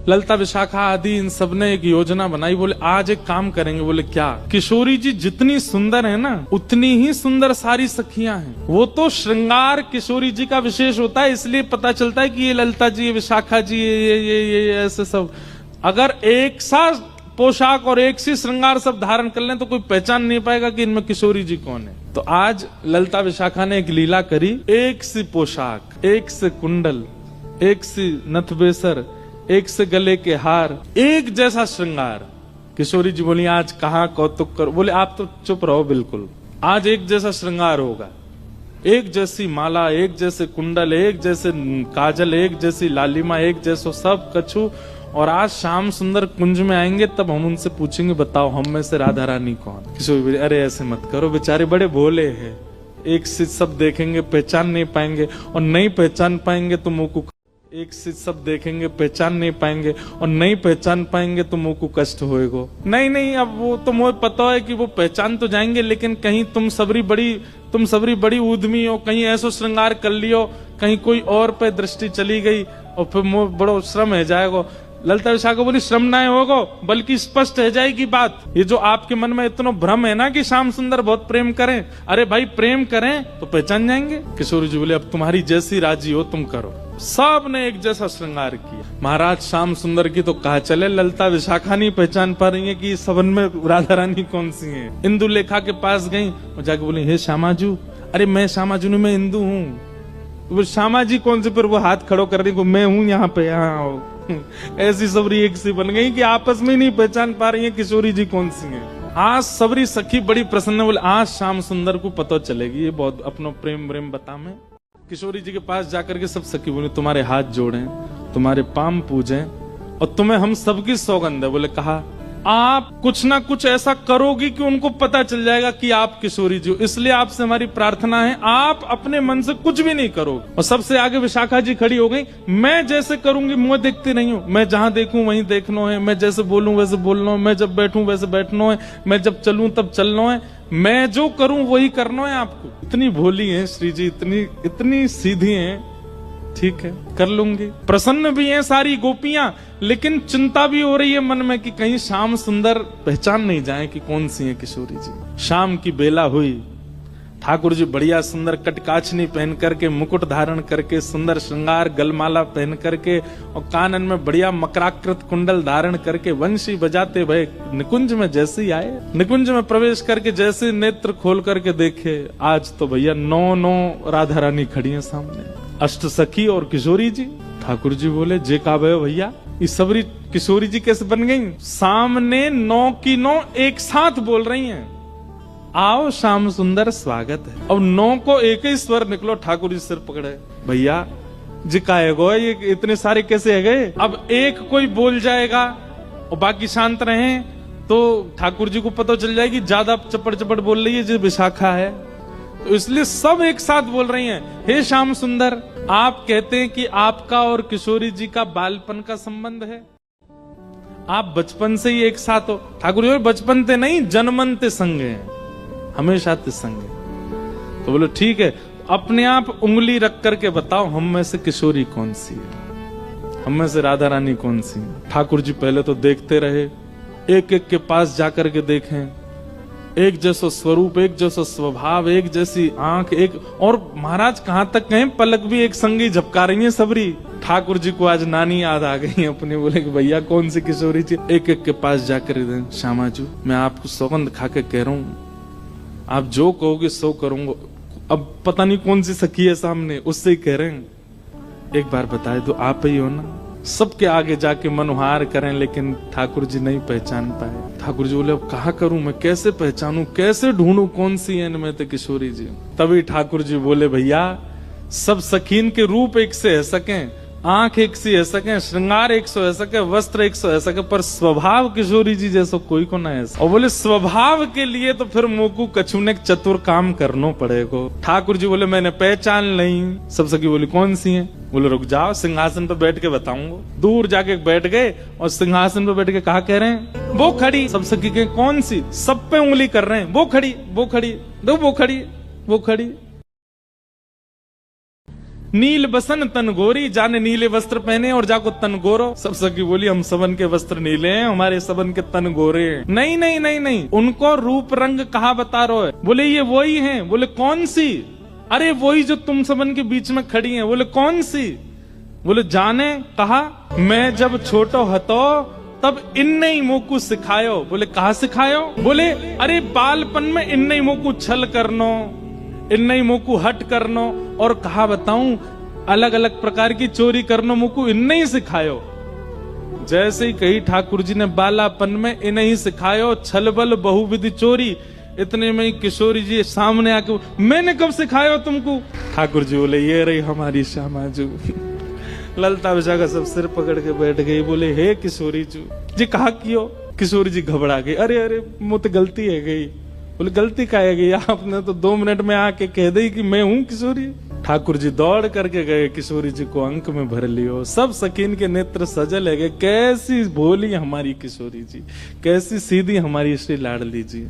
ललिता विशाखा आदि इन सब ने एक योजना बनाई। बोले आज एक काम करेंगे। बोले क्या? किशोरी जी जितनी सुंदर है ना उतनी ही सुंदर सारी सखियां हैं। वो तो श्रृंगार किशोरी जी का विशेष होता है, इसलिए पता चलता है कि ये ललिता जी, ये विशाखा जी, ये ऐसे सब। अगर एक सा पोशाक और एक सी श्रृंगार सब धारण कर लें तो कोई पहचान नहीं पाएगा कि इनमें किशोरी जी कौन है। तो आज ललिता विशाखा ने एक लीला करी। एक सी पोशाक, एक से कुंडल, एक सी नथबेसर, एक से गले के हार, एक जैसा श्रृंगार। किशोरी जी बोली आज कहाँ कौतुक करो। बोले आप तो चुप रहो, बिल्कुल आज एक जैसा श्रृंगार होगा, एक जैसी माला, एक जैसे कुंडल, एक जैसे काजल, एक जैसी लालिमा, एक जैसो सब कछु। और आज शाम सुंदर कुंज में आएंगे तब हम उनसे पूछेंगे बताओ हम में से राधा रानी कौन। किशोरी बोली अरे ऐसे मत करो, बेचारे बड़े भोले हैं, एक से सब देखेंगे पहचान नहीं पाएंगे, और नहीं पहचान पाएंगे तो मुंह को, एक से सब देखेंगे पहचान नहीं पाएंगे और नहीं पहचान पाएंगे तो मुंह को कष्ट होएगा। नहीं नहीं, अब वो तो मुझे पता है कि वो पहचान तो जाएंगे, लेकिन कहीं तुम सबरी बड़ी उद्यमी हो, कहीं ऐसा श्रृंगार कर लियो, कहीं कोई और पे दृष्टि चली गई और फिर मुझे बड़ो श्रम है जाएगा। ललिता विशाखा बोली श्रम ना होगा, बल्कि स्पष्ट है जाएगी बात। ये जो आपके मन में इतना भ्रम है ना कि श्याम सुंदर बहुत प्रेम करें, अरे भाई प्रेम करें तो पहचान जाएंगे। किशोरी जी बोले अब तुम्हारी जैसी राजी हो तुम करो। सब ने एक जैसा श्रृंगार किया। महाराज श्याम सुंदर की तो कहा चले, ललिता विशाखा नहीं पहचान पा रही है कि सबन में राधा रानी कौन सी है। इंदु लेखा के पास गई और जाके बोली हे श्यामाजू। अरे मैं श्यामाजू नहीं, मैं इंदु हूँ। श्यामा जी कौन से? फिर वो हाथ खड़ो कर रही, मैं हूँ यहाँ पे, यहाँ आओ। ऐसी सबरी एक सी बन गई कि आपस में नहीं पहचान पा रही है किशोरी जी कौन सी है। आज सबरी सखी बड़ी प्रसन्न, बोले आज श्याम सुंदर को पता चलेगी ये बहुत अपनो प्रेम बता में। किशोरी जी के पास जाकर के सब सखी बोले तुम्हारे हाथ जोड़े, तुम्हारे पाम पूजे और तुम्हें हम सबकी सौगंध है। बोले कहा आप कुछ ना कुछ ऐसा करोगी कि उनको पता चल जाएगा कि आप किशोरी जी हो, इसलिए आपसे हमारी प्रार्थना है आप अपने मन से कुछ भी नहीं करोगे। और सबसे आगे विशाखा जी खड़ी हो गई, मैं जैसे करूंगी मुंह देखती नहीं हूँ, मैं जहां देखूं वहीं देखना है, मैं जैसे बोलूं वैसे बोलना है, मैं जब बैठूं वैसे बैठना है, मैं जब चलूं तब चलना है, मैं जो करूं वही करना है आपको। इतनी भोली है श्री जी, इतनी सीधी है। ठीक है कर लूंगी। प्रसन्न भी हैं सारी गोपियां, लेकिन चिंता भी हो रही है मन में कि कहीं श्याम सुंदर पहचान नहीं जाए कि कौन सी है किशोरी जी। शाम की बेला हुई, ठाकुर जी बढ़िया सुंदर कटकाछनी पहन करके, मुकुट धारण करके, सुंदर श्रृंगार गलमाला पहन करके और कानन में बढ़िया मकराकृत कुंडल धारण करके वंशी बजाते भय निकुंज में जैसे ही आए। निकुंज में प्रवेश करके जैसे नेत्र खोल करके देखे, आज तो भैया 9 राधा रानी खड़ी है सामने, अष्ट सखी और किशोरी जी। ठाकुर जी बोले जे का भैया ये सबरी किशोरी जी कैसे बन गई? सामने 9 की 9 एक साथ बोल रही हैं, आओ श्याम सुंदर स्वागत है। अब 9 को एक ही स्वर निकलो। ठाकुर जी सिर पकड़े, भैया जी का है गो, ये इतने सारे कैसे है गए? अब एक कोई बोल जाएगा और बाकी शांत रहे तो ठाकुर जी को पता चल जाएगी ज्यादा चपड़ बोल रही है जो विशाखा है, तो इसलिए सब एक साथ बोल रही हैं, हे श्याम सुंदर आप कहते हैं कि आपका और किशोरी जी का बालपन का संबंध है, आप बचपन से ही एक साथ हो। ठाकुर जी बचपन ते नहीं जन्मनते संग हैं, हमेशा ते संग है। तो बोलो ठीक है, अपने आप उंगली रख करके बताओ हम में से किशोरी कौन सी है, हम में से राधा रानी कौन सी है। ठाकुर जी पहले तो देखते रहे, एक एक के पास जाकर के देखें, एक जैसा स्वरूप, एक जैसा स्वभाव, एक जैसी आंख, एक और महाराज कहां तक कहें पलक भी एक संगी झपका रही है सबरी। ठाकुर जी को आज नानी याद आ गई अपने, बोले कि भैया कौन सी किशोरी जी? एक एक के पास जाकर श्यामा जी मैं आपको सौगंध खा के कह रहा हूँ, आप जो कहोगे सो करूंगा। अब पता नहीं कौन सी सखी है सामने, उससे ही कह रहे हैं, एक बार बताए तो आप ही हो ना। सबके आगे जाके मनोहार करें, लेकिन ठाकुर जी नहीं पहचान पाए। ठाकुर जी बोले अब कहा करूं मैं, कैसे पहचानूं, कैसे ढूंढूं कौन सी है इनमें तो किशोरी जी। तभी ठाकुर जी बोले भैया सब सखीन के रूप एक से है सकें, आंख एक सी है सके, श्रृंगार 100 है सके, वस्त्र 100 है सके, पर स्वभाव किशोरी जी जैसा कोई को ना ऐसा। और बोले स्वभाव के लिए तो फिर मोकू कछुने चतुर काम करना पड़ेगा। ठाकुर जी बोले मैंने पहचान नहीं। सब सखी बोली कौन सी है? बोले रुक जाओ सिंहासन पे बैठ के बताऊंगा। दूर जाके बैठ गए और सिंहासन पे बैठ के कहा कह रहे हैं वो खड़ी। सब सखी के कौन सी? सब पे उंगली कर रहे हैं, वो खड़ी, वो खड़ी, दो वो खड़ी, वो खड़ी। नील बसन तन गोरी, जाने नीले वस्त्र पहने और जाको तन गोरो। सब सखी बोली हम सबन के वस्त्र नीले हैं, हमारे सबन के तन गोरे हैं। नहीं नहीं नहीं नहीं, उनको रूप रंग कहा बता रहे हो? बोले ये वही हैं। बोले कौन सी? अरे वही जो तुम सबन के बीच में खड़ी हैं। बोले कौन सी? बोले जाने। कहा मैं जब छोटो हतो तब इन्ने ही मोकू सिखायो। बोले कहा सिखायो? बोले अरे बालपन में इन्ने ही मोकू छल करनो, इन्ने ही मोकू हट करनो, और कहा बताऊं अलग अलग प्रकार की चोरी करनो मोकू इन्ने ही सिखायो। जैसे ही कही ठाकुर जी ने बालापन में इन्हें ही सिखायो छल बल बहुविधि चोरी। इतने में ही किशोरी जी सामने आके मैंने कब सिखायो तुमको? ठाकुर जी बोले ये रही हमारी श्यामाजू। ललता विशाखा सब सिर पकड़ के बैठ गई। बोले हे किशोरी जी कहा कियो? किशोरी जी घबरा गई। अरे अरे मुझे गलती है गई। बोले गलती का है गई? आपने तो 2 मिनट में आके कह दी कि मैं हूँ किशोरी। ठाकुर जी दौड़ करके गए, किशोरी जी को अंक में भर लियो। सब सकीन के नेत्र सजल है गए। कैसी भोली हमारी किशोरी जी, कैसी सीधी हमारी श्री लाडली जी।